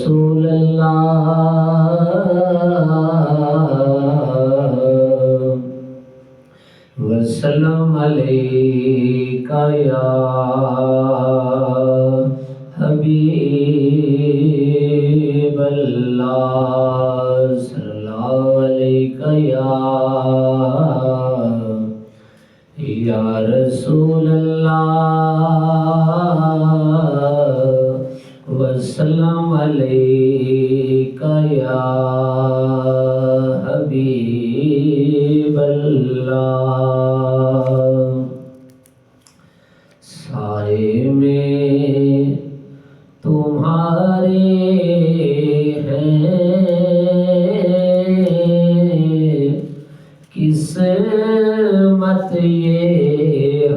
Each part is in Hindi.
रसूल अल्लाह वसल्लम अलैका या हबीब अल्लाह सल्लल्लाहु अलैका या रसूल अल्लाह वसल्लम अलैका या हबीब अल्लाह। सारे में तुम्हारे हैं, किस्मत ये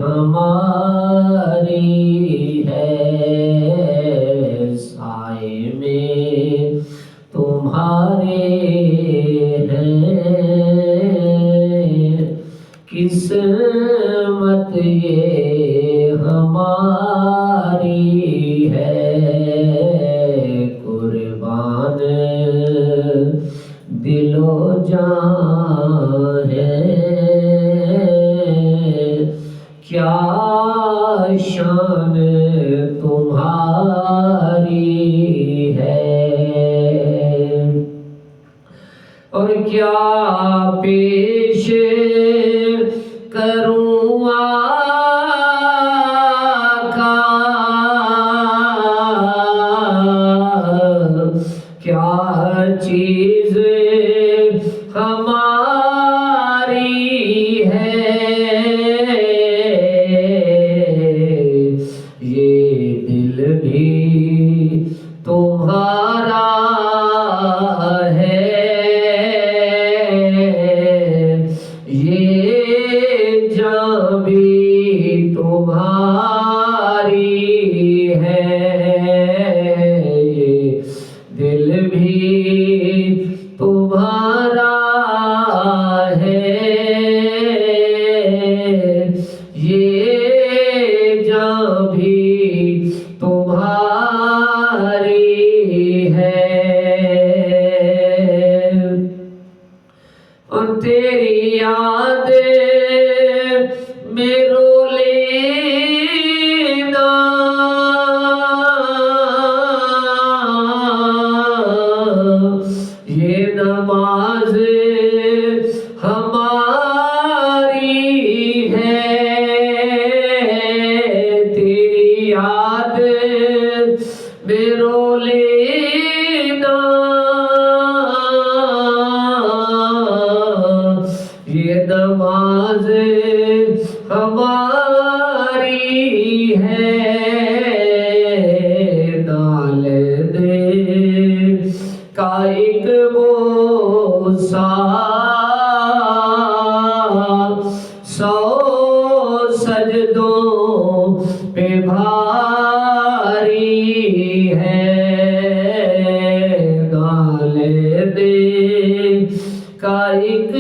हमारी है। साए में तुम्हारे हैं, किस्मत ये हमारी है। कुर्बान दिलो जान है, क्या शान तुम्हारी है। और क्या पेश करूँ आका, क्या चीज़ हमारी है। ये दिल भी तुम्हारा है, ये जान भी तुम्हारी है। ये दिल भी तुम्हारा है, ये जान भी तुम्हारी है। और तेरी याद में रो लेना, ये नमाज हमारी है। तेरी याद में रो लेना, ये नमाज हमारी है। डाल दे का एक बोसा, 100 सजदों पे भारी है। डाल दे का एक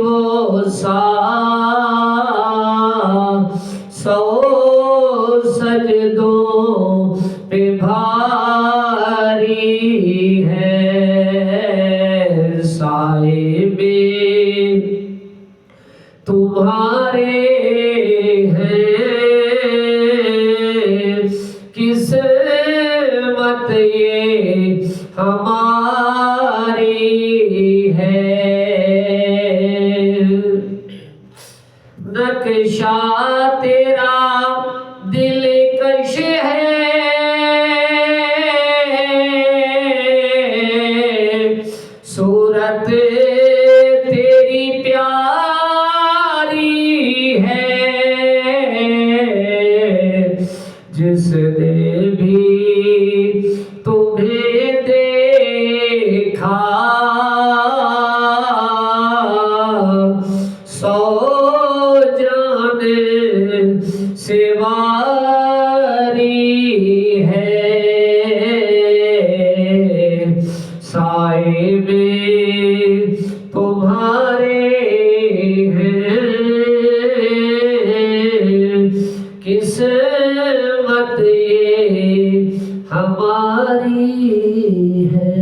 बोसा, 100 सजदों पे भारी है। साए में तुम्हारे हैं, किस्मत ये हमारी है। नक्शा तेरा दिलकश है, सूरत तेरी प्यारी है। जिसने भी तुम्हें देखा, 100 जान से वारी है। साए में तुम्हारे हैं, किस्मत ये हमारी है।